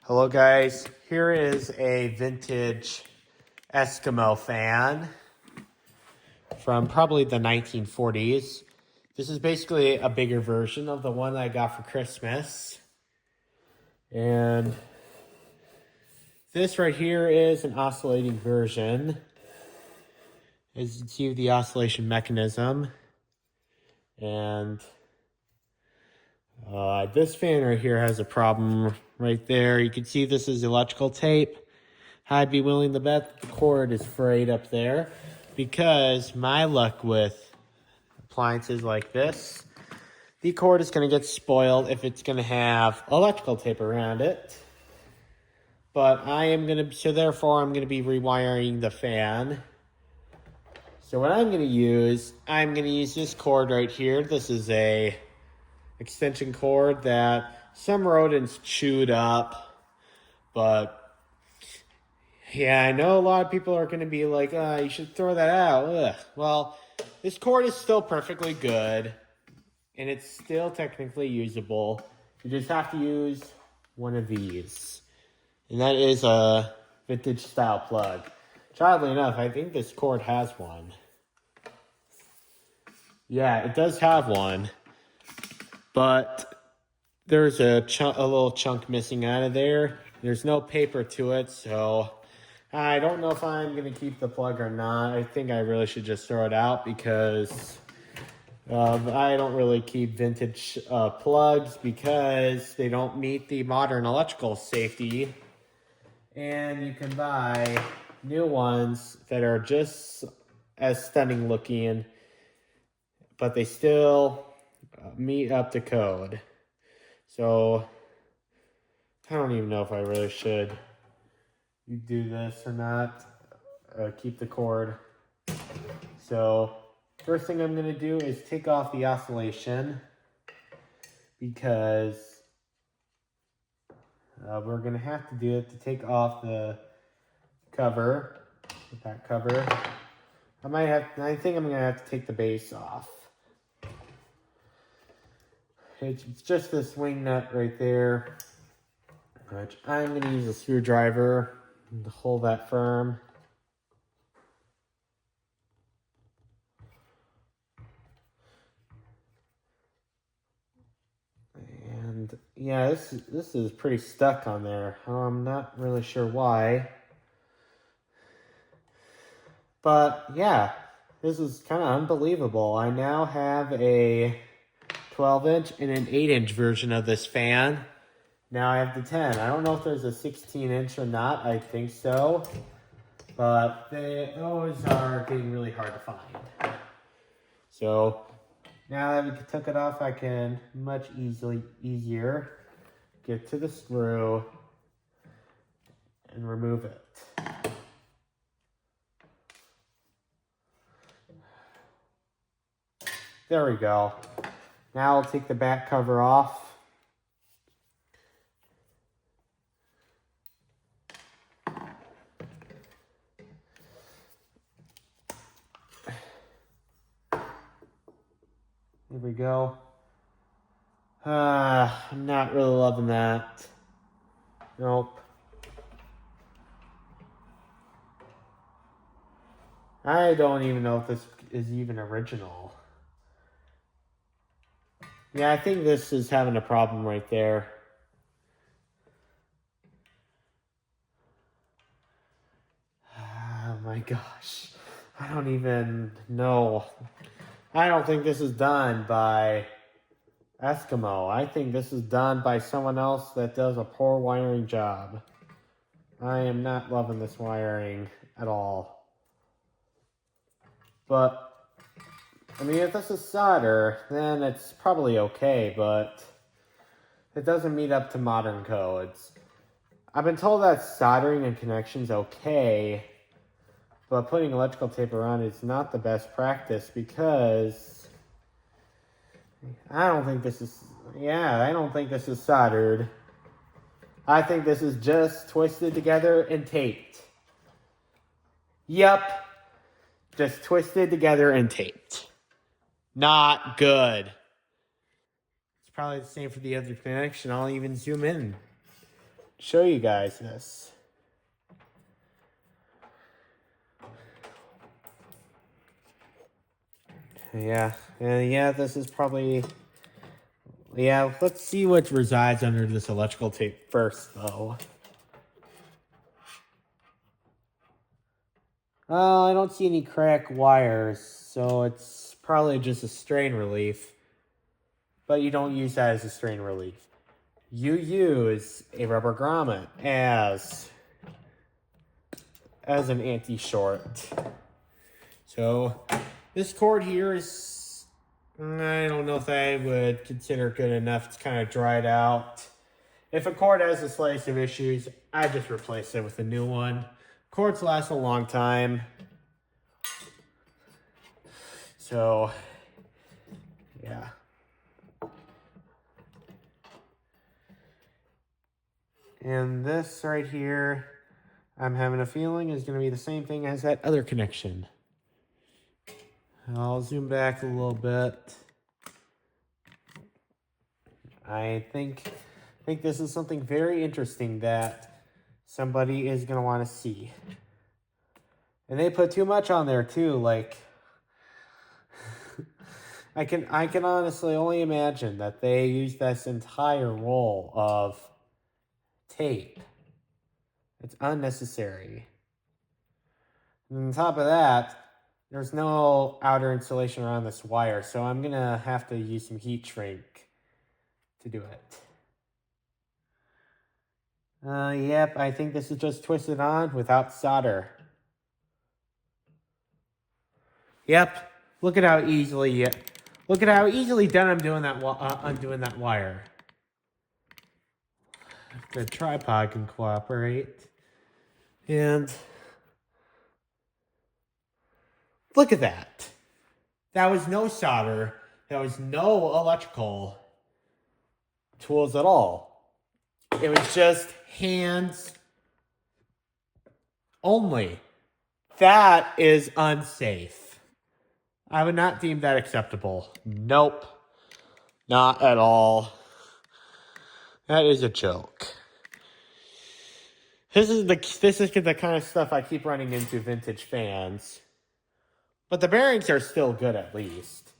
Hello guys, here is a vintage Eskimo fan from probably the 1940s. This is basically a bigger version of the one I got for Christmas. And this right here is an oscillating version. As you can see the oscillation mechanism. And this fan right here has a problem right there. You can see this is electrical tape. I'd be willing to bet the cord is frayed up there because my luck with appliances like this, the cord is going to get spoiled if it's going to have electrical tape around it. But therefore I'm going to be rewiring the fan. So what I'm going to use this cord right here. This is a extension cord that some rodents chewed up, but yeah, I know a lot of people are going to be like, you should throw that out. Ugh. Well, this cord is still perfectly good, and it's still technically usable. You just have to use one of these, and that is a vintage style plug. Oddly enough, I think this cord has one. Yeah, it does have one, but there's a little chunk missing out of there. There's no paper to it, so I don't know if I'm going to keep the plug or not. I think I really should just throw it out because I don't really keep vintage plugs because they don't meet the modern electrical safety. And you can buy new ones that are just as stunning looking, but they still meet up to code. So I don't even know if I really should do this or not. Keep the cord. So first thing I'm going to do is take off the oscillation because we're going to have to do it to take off the cover, the back cover. I think I'm going to have to take the base off. It's just this wing nut right there, which I'm going to use a screwdriver to hold that firm. And yeah, this is pretty stuck on there. I'm not really sure why. But yeah, this is kind of unbelievable. I now have a 12-inch and an 8-inch version of this fan. Now I have the 10. I don't know if there's a 16-inch or not. I think so. But those are getting really hard to find. So now that we took it off, I can much easier get to the screw and remove it. There we go. Now I'll take the back cover off. There we go. I'm not really loving that. Nope. I don't even know if this is even original. Yeah, I think this is having a problem right there. Oh my gosh. I don't even know. I don't think this is done by Eskimo. I think this is done by someone else that does a poor wiring job. I am not loving this wiring at all. But I mean, if this is solder, then it's probably okay, but it doesn't meet up to modern codes. I've been told that soldering and connection's okay, but putting electrical tape around is not the best practice because I don't think this is soldered. I think this is just twisted together and taped. Yep, just twisted together and taped. Not good. It's probably the same for the other connection. I'll even zoom in. show you guys this. Yeah, and yeah, this is probably, yeah, let's see what resides under this electrical tape first, though. I don't see any cracked wires, so it's probably just a strain relief. But you don't use that as a strain relief. You use a rubber grommet as an anti-short. So this cord here is, I don't know if I would consider good enough. It's kind of dried out. If a cord has a slice of issues, I just replace it with a new one. Cords last a long time. So, yeah. And this right here, I'm having a feeling is going to be the same thing as that other connection. I'll zoom back a little bit. I think this is something very interesting that somebody is going to want to see. And they put too much on there too, like I can honestly only imagine that they used this entire roll of tape. It's unnecessary. And on top of that, there's no outer insulation around this wire, so I'm gonna have to use some heat shrink to do it. Yep, I think this is just twisted on without solder. Yep, look at how easily done I'm doing that. Undoing that wire. The tripod can cooperate, and look at that. That was no solder. That was no electrical tools at all. It was just hands only. That is unsafe. I would not deem that acceptable. Nope. Not at all. That is a joke. This is the kind of stuff I keep running into vintage fans. But the bearings are still good at least.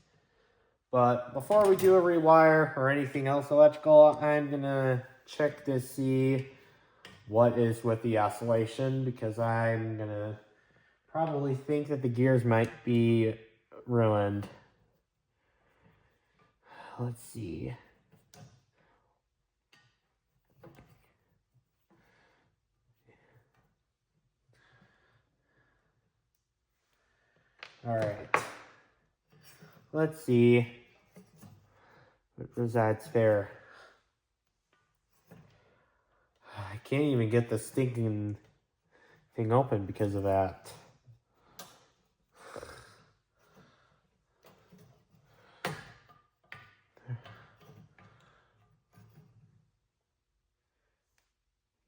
But before we do a rewire or anything else electrical, I'm gonna check to see what is with the oscillation, because I'm gonna probably think that the gears might be ruined. Let's see. All right. Let's see what resides there. I can't even get the stinking thing open because of that.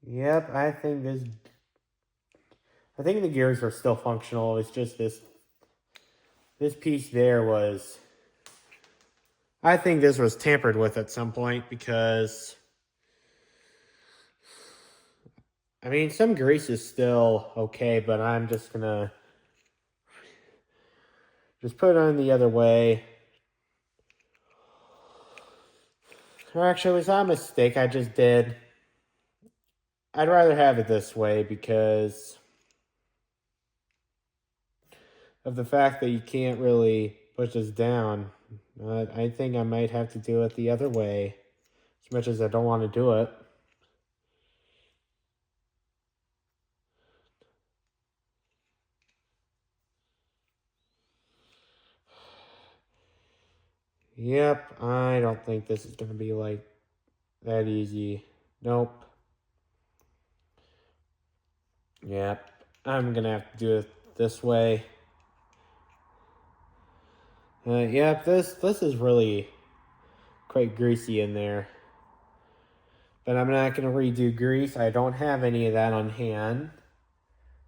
Yep, I think the gears are still functional. It's just this piece there was, I think this was tampered with at some point, because I mean, some grease is still okay, but I'm just gonna put it on the other way. Or actually, it was not a mistake. I just did. I'd rather have it this way because of the fact that you can't really push this down. I think I might have to do it the other way, as much as I don't want to do it. Yep, I don't think this is going to be like that easy. Nope. Yep, I'm going to have to do it this way. Yep, this is really quite greasy in there. But I'm not going to redo grease. I don't have any of that on hand,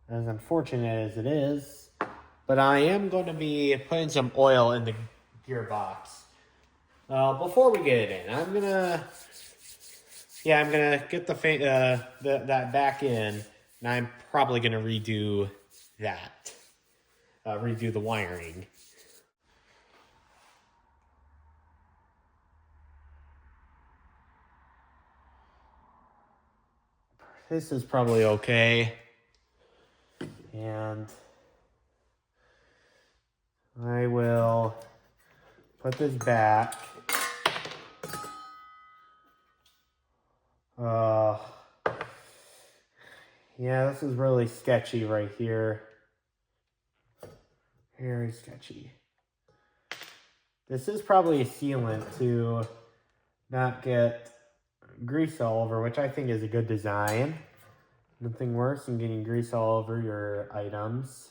as unfortunate as it is. But I am going to be putting some oil in the gearbox. Before we get it in, I'm going to yeah, I'm gonna get that back in, and I'm probably gonna redo that, redo the wiring. This is probably okay, and I will put this back. Yeah, this is really sketchy right here. Very sketchy. This is probably a sealant to not get grease all over, which I think is a good design. Nothing worse than getting grease all over your items.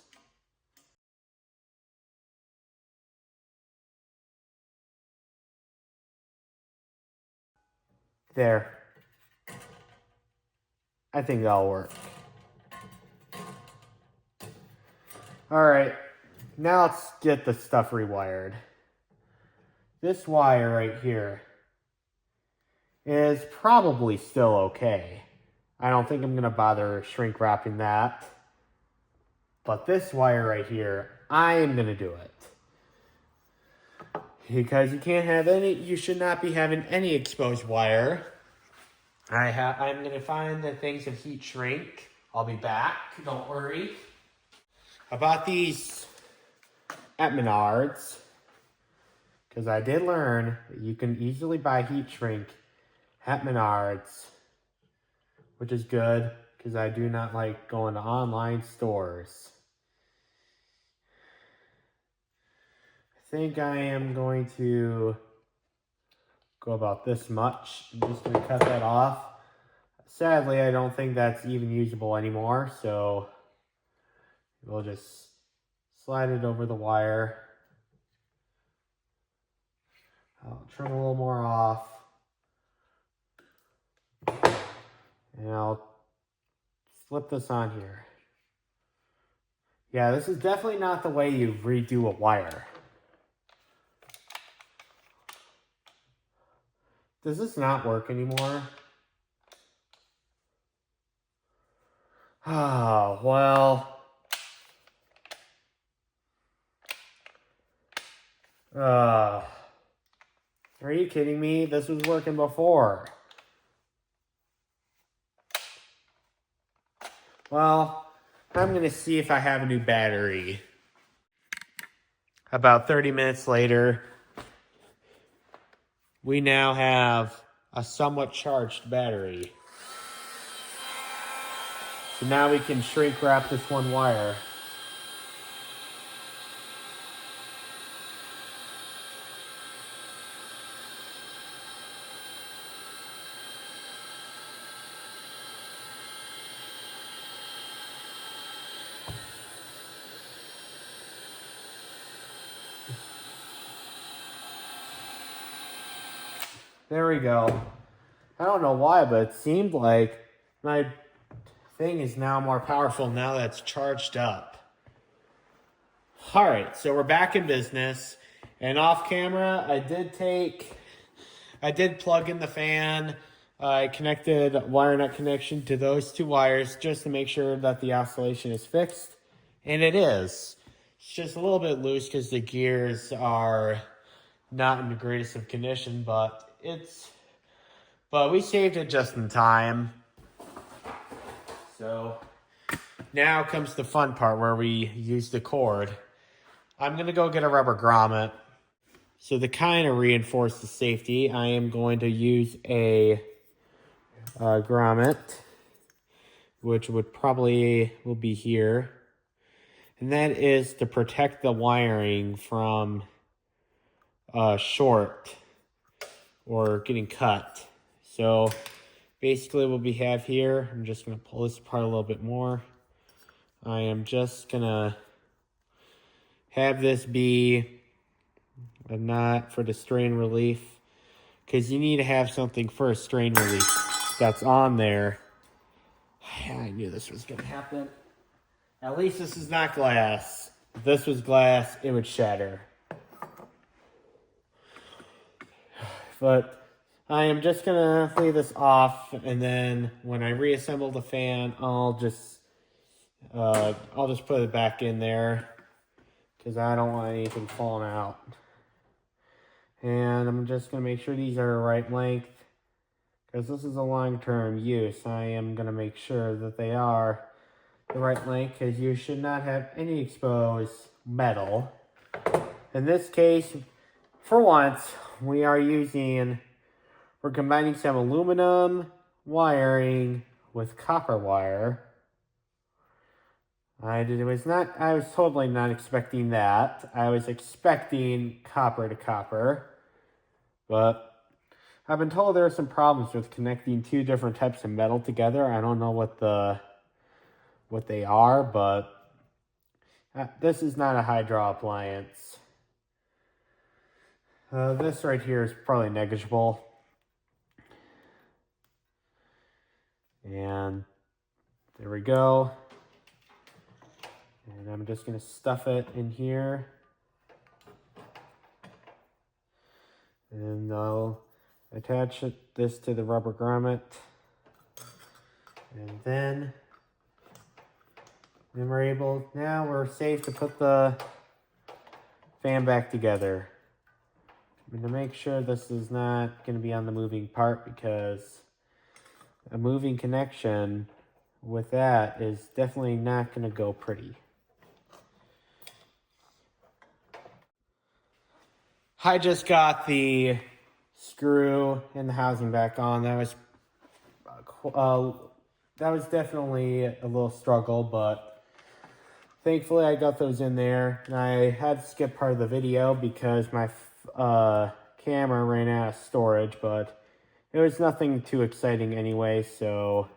There. I think that'll work. Alright, now let's get the stuff rewired. This wire right here is probably still okay. I don't think I'm going to bother shrink wrapping that. But this wire right here, I am going to do it. Because you should not be having any exposed wire. I'm going to find the things of heat shrink. I'll be back, don't worry. I bought these at Menards. Because I did learn that you can easily buy heat shrink at Menards. Which is good, because I do not like going to online stores. I think I am going to go about this much. I'm just going to cut that off. Sadly, I don't think that's even usable anymore, so we'll just slide it over the wire. I'll trim a little more off. And I'll slip this on here. Yeah, this is definitely not the way you redo a wire. Does this not work anymore? Oh, well. Are you kidding me? This was working before. Well, I'm going to see if I have a new battery. About 30 minutes later, we now have a somewhat charged battery. So now we can shrink wrap this one wire. There we go. I don't know why, but it seemed like my thing is now more powerful now that it's charged up. All right, so we're back in business. And off camera, I did plug in the fan. I connected wire nut connection to those two wires just to make sure that the oscillation is fixed. And it is. It's just a little bit loose because the gears are not in the greatest of condition, but we saved it just in time. So now comes the fun part where we use the cord. I'm going to go get a rubber grommet. So to kind of reinforce the safety, I am going to use a grommet, which will be here. And that is to protect the wiring from short or getting cut. So basically what we have here, I'm just going to pull this apart a little bit more. I am just going to have this be a knot for the strain relief, because you need to have something for a strain relief that's on there. I knew this was going to happen. At least this is not glass. If this was glass, it would shatter. But I am just gonna leave this off, and then when I reassemble the fan, I'll just put it back in there because I don't want anything falling out. And I'm just gonna make sure these are the right length because this is a long-term use. I am gonna make sure that they are the right length because you should not have any exposed metal. In this case, for once, we're combining some aluminum wiring with copper wire. I was totally not expecting that. I was expecting copper to copper, but I've been told there are some problems with connecting two different types of metal together. I don't know what they are, but this is not a hydro appliance. This right here is probably negligible. And there we go. And I'm just going to stuff it in here. And I'll attach this to the rubber grommet. And then now we're safe to put the fan back together. I'm going to make sure this is not going to be on the moving part because a moving connection with that is definitely not going to go pretty. I just got the screw and the housing back on. That was definitely a little struggle, but thankfully I got those in there. And I had to skip part of the video because my camera ran out of storage, but it was nothing too exciting anyway, so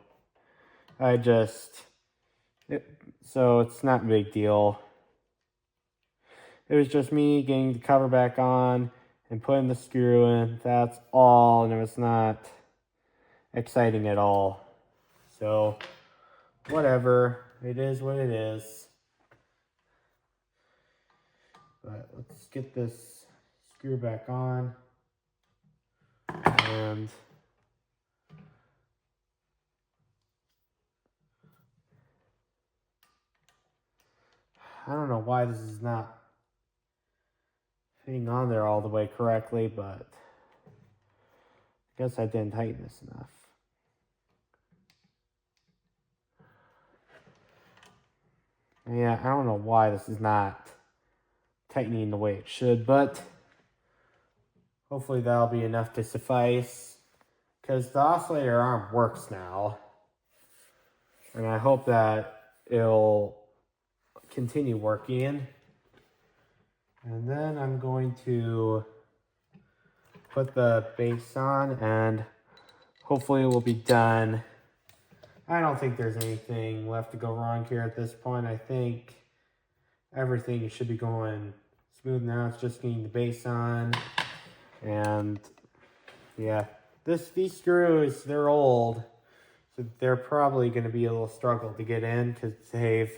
so it's not a big deal. It was just me getting the cover back on and putting the screw in. That's all, and it was not exciting at all. So, whatever. It is what it is. But let's get this screw back on. And I don't know why this is not fitting on there all the way correctly, but I guess I didn't tighten this enough. Yeah, I don't know why this is not tightening the way it should, but hopefully that'll be enough to suffice because the oscillator arm works now. And I hope that it'll continue working. And then I'm going to put the base on and hopefully it will be done. I don't think there's anything left to go wrong here at this point. I think everything should be going smooth now. It's just getting the base on. And yeah, these screws, they're old. So they're probably going to be a little struggle to get in because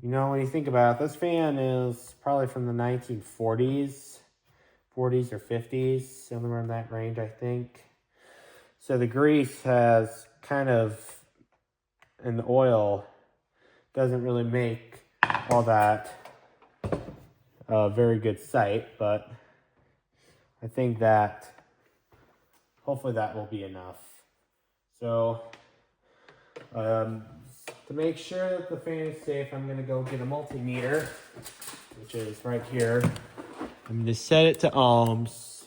when you think about it, this fan is probably from the 1940s, 40s or 50s, somewhere in that range, I think. So the grease has and the oil doesn't really make all that very good sight, but I think that hopefully that will be enough. So to make sure that the fan is safe, I'm going to go get a multimeter, which is right here. I'm going to set it to ohms,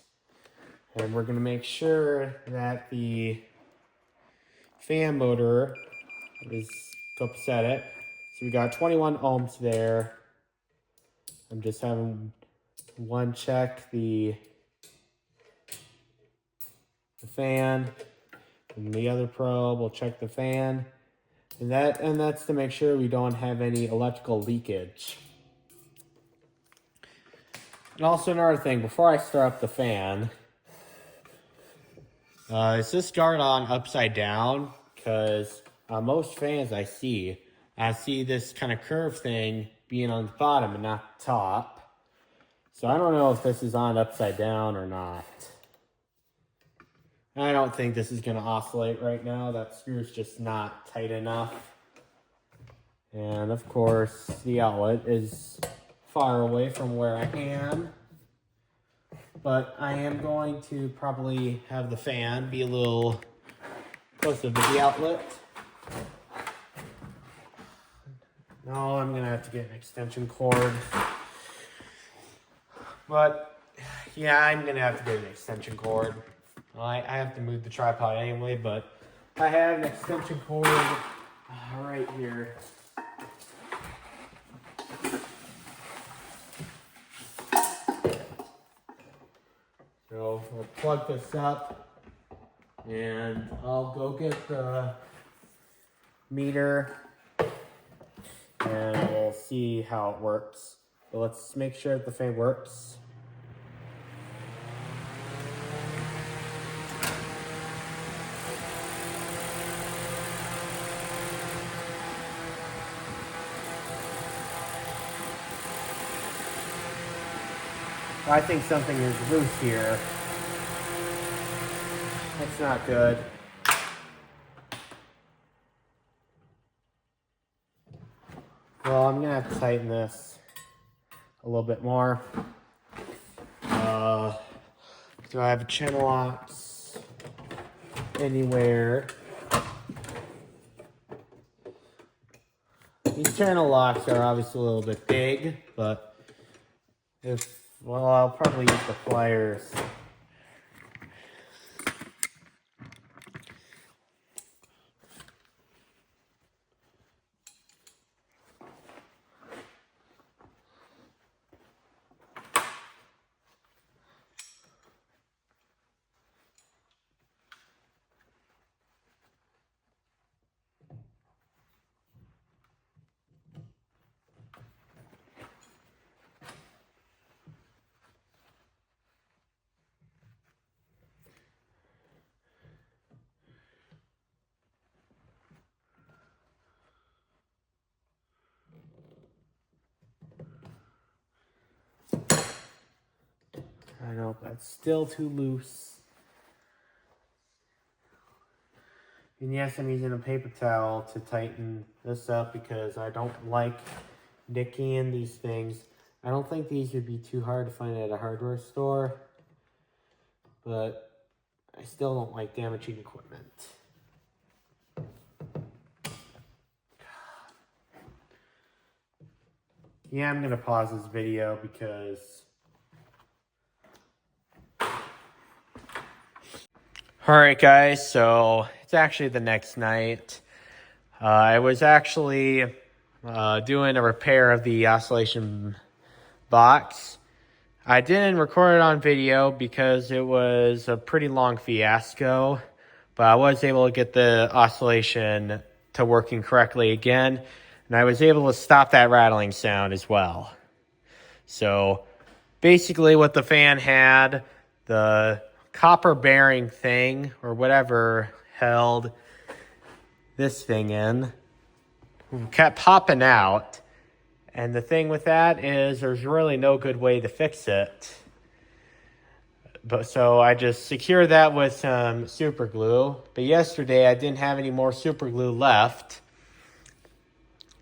and we're going to make sure that the fan motor is copacetic. So we got 21 ohms there. I'm just having one check the fan, and the other probe will check the fan. And that's to make sure we don't have any electrical leakage. And also another thing, before I start up the fan, is this guard on upside down? Because most fans I see this kind of curved thing being on the bottom and not the top. So I don't know if this is on upside down or not. I don't think this is going to oscillate right now. That screw's just not tight enough. And of course, the outlet is far away from where I am. But I am going to probably have the fan be a little closer to the outlet. No, I'm gonna have to get an extension cord. But yeah, I'm gonna have to get an extension cord. I have to move the tripod anyway, but I have an extension cord right here. So we'll plug this up and I'll go get the meter and we'll see how it works. But let's make sure that the fan works. I think something is loose here. That's not good. Well, I'm gonna have to tighten this a little bit more. Do I have channel locks anywhere? These channel locks are obviously a little bit big, but well, I'll probably use the pliers. I know, but it's still too loose. And yes, I'm using a paper towel to tighten this up because I don't like nicking these things. I don't think these would be too hard to find at a hardware store, but I still don't like damaging equipment. Yeah, I'm gonna pause this video because alright guys, so it's actually the next night. I was actually doing a repair of the oscillation box. I didn't record it on video because it was a pretty long fiasco, but I was able to get the oscillation to working correctly again, and I was able to stop that rattling sound as well. So basically what the fan had, the copper bearing thing or whatever held this thing in kept popping out, and the thing with that is there's really no good way to fix it. But so I just secured that with some super glue, but yesterday I didn't have any more super glue left,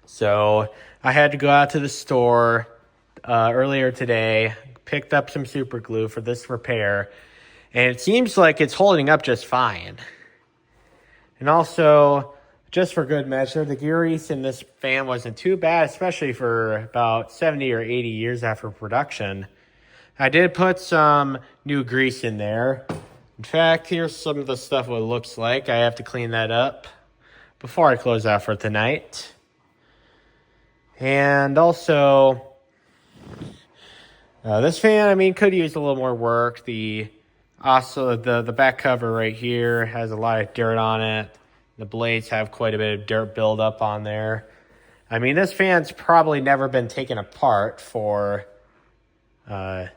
so I had to go out to the store earlier today, picked up some super glue for this repair, and it seems like it's holding up just fine. And also, just for good measure, the grease in this fan wasn't too bad, especially for about 70 or 80 years after production. I did put some new grease in there. In fact, here's some of the stuff what it looks like. I have to clean that up before I close out for tonight. And also, this fan, I mean, could use a little more work. The back cover right here has a lot of dirt on it. The blades have quite a bit of dirt buildup on there. I mean, this fan's probably never been taken apart for as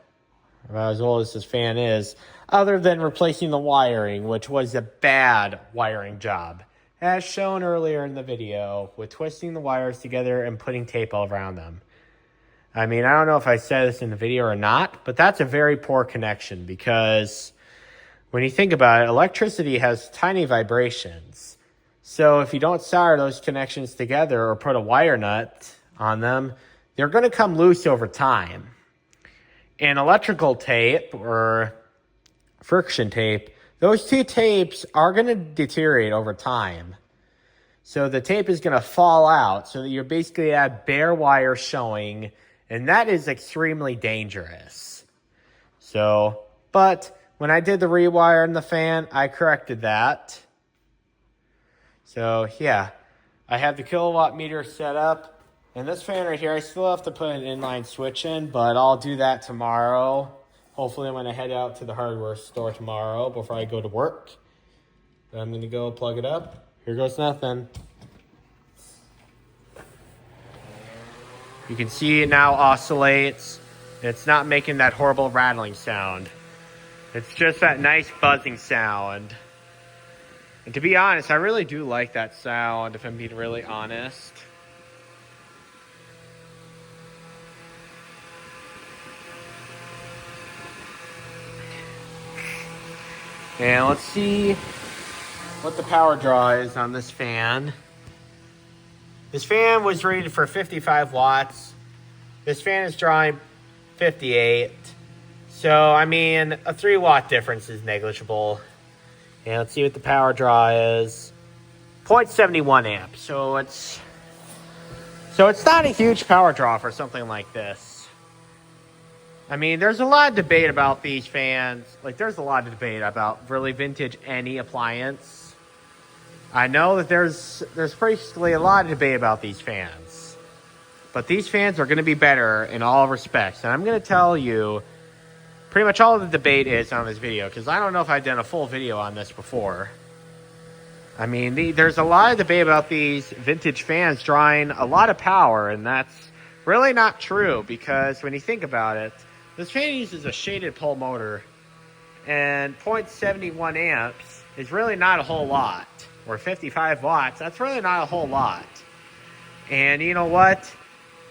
old as this fan is, other than replacing the wiring, which was a bad wiring job, as shown earlier in the video, with twisting the wires together and putting tape all around them. I mean, I don't know if I said this in the video or not, but that's a very poor connection because when you think about it, electricity has tiny vibrations. So if you don't solder those connections together or put a wire nut on them, they're going to come loose over time. And electrical tape or friction tape, those two tapes are going to deteriorate over time. So the tape is going to fall out so that you're basically at bare wire showing, and that is extremely dangerous. So, but when I did the rewire in the fan, I corrected that. So yeah, I have the kilowatt meter set up. And this fan right here, I still have to put an inline switch in, but I'll do that tomorrow. Hopefully I'm going to head out to the hardware store tomorrow before I go to work. But I'm going to go plug it up. Here goes nothing. You can see it now oscillates. It's not making that horrible rattling sound. It's just that nice buzzing sound. And to be honest, I really do like that sound, if I'm being really honest. And let's see what the power draw is on this fan. This fan was rated for 55 watts. This fan is drawing 58. So, I mean, a 3-watt difference is negligible. And let's see what the power draw is. 0.71 amps. So it's not a huge power draw for something like this. I mean, there's a lot of debate about these fans. Like, there's a lot of debate about really vintage any appliance. I know that there's basically a lot of debate about these fans. But these fans are going to be better in all respects. And I'm going to tell you pretty much all of the debate is on this video, because I don't know if I've done a full video on this before. I mean, there's a lot of debate about these vintage fans drawing a lot of power, and that's really not true, because when you think about it, this fan uses a shaded pole motor, and 0.71 amps is really not a whole lot. Or 55 watts, that's really not a whole lot. And you know what?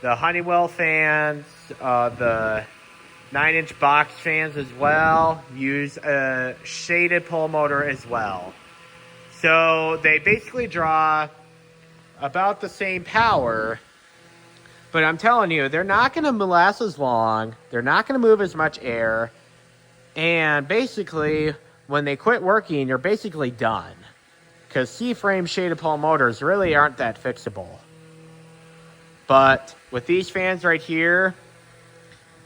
The Honeywell fans, the 9-inch box fans as well, use a shaded pole motor as well. So they basically draw about the same power. But I'm telling you, they're not going to last as long. They're not going to move as much air. And basically, when they quit working, you're basically done. Because C-frame shaded pole motors really aren't that fixable. But with these fans right here,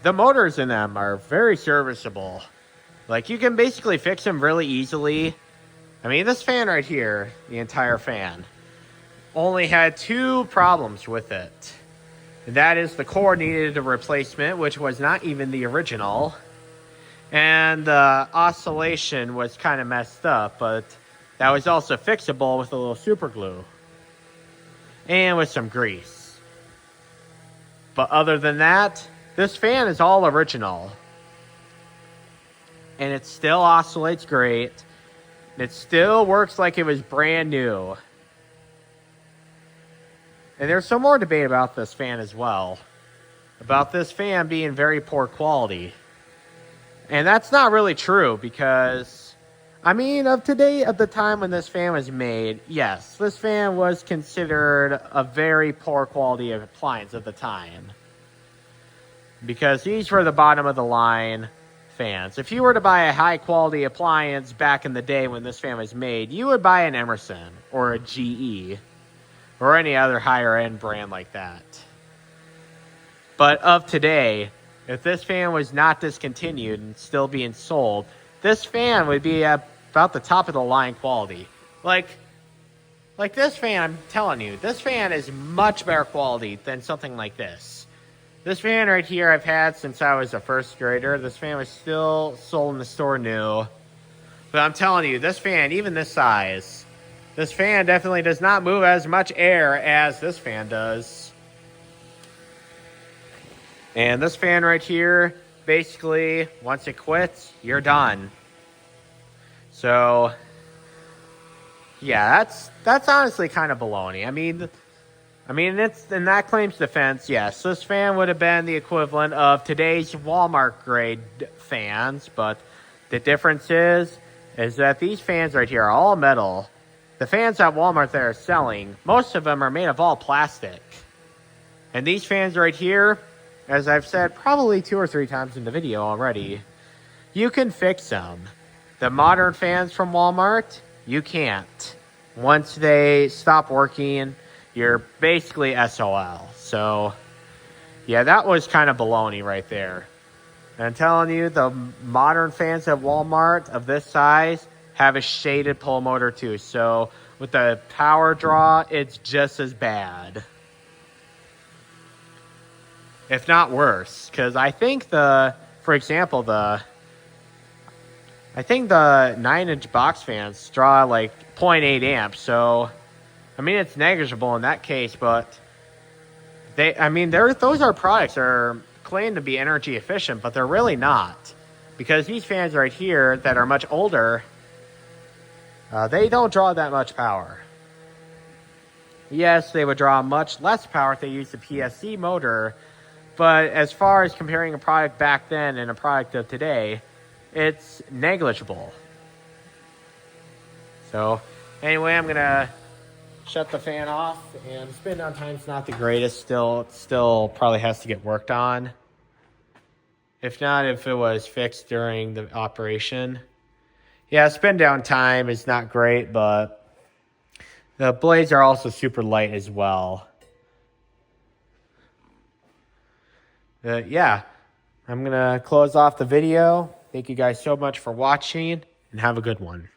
the motors in them are very serviceable. Like, you can basically fix them really easily. I mean, this fan right here, the entire fan, only had 2 problems with it. That is, the core needed a replacement, which was not even the original. And the oscillation was kind of messed up, but that was also fixable with a little super glue. And with some grease. But other than that, this fan is all original. And it still oscillates great. It still works like it was brand new. And there's some more debate about this fan as well. About this fan being very poor quality. And that's not really true, because, I mean, of the time when this fan was made, yes, this fan was considered a very poor quality of appliance at the time. Because these were the bottom of the line fans. If you were to buy a high quality appliance back in the day when this fan was made, you would buy an Emerson or a GE or any other higher end brand like that. But of today, if this fan was not discontinued and still being sold, this fan would be about the top of the line quality. Like this fan, I'm telling you, this fan is much better quality than something like this. This fan right here I've had since I was a first grader. This fan was still sold in the store new. But I'm telling you, this fan, even this size, this fan definitely does not move as much air as this fan does. And this fan right here, basically, once it quits, you're done. So, yeah, that's honestly kind of baloney. I mean, it's in that claim's defense, yes, this fan would have been the equivalent of today's Walmart grade fans, but the difference is is that these fans right here are all metal. The fans at Walmart that are selling, most of them are made of all plastic. And these fans right here, as I've said probably 2 or 3 times in the video already, you can fix them. The modern fans from Walmart, you can't. Once they stop working, you're basically SOL. So, yeah, that was kind of baloney right there. And I'm telling you, the modern fans at Walmart of this size have a shaded pull motor too. So with the power draw, it's just as bad, if not worse. Because I think for example, the 9-inch box fans draw like 0.8 amps. So, I mean, it's negligible in that case, but those are products that are claimed to be energy efficient, but they're really not. Because these fans right here that are much older, they don't draw that much power. Yes, they would draw much less power if they used the PSC motor, but as far as comparing a product back then and a product of today, it's negligible. So, anyway, I'm going to shut the fan off, and spin down time's not the greatest. Still probably has to get worked on. If not, if it was fixed during the operation. Yeah, spin down time is not great, but the blades are also super light as well. Yeah, I'm going to close off the video. Thank you guys so much for watching, and have a good one.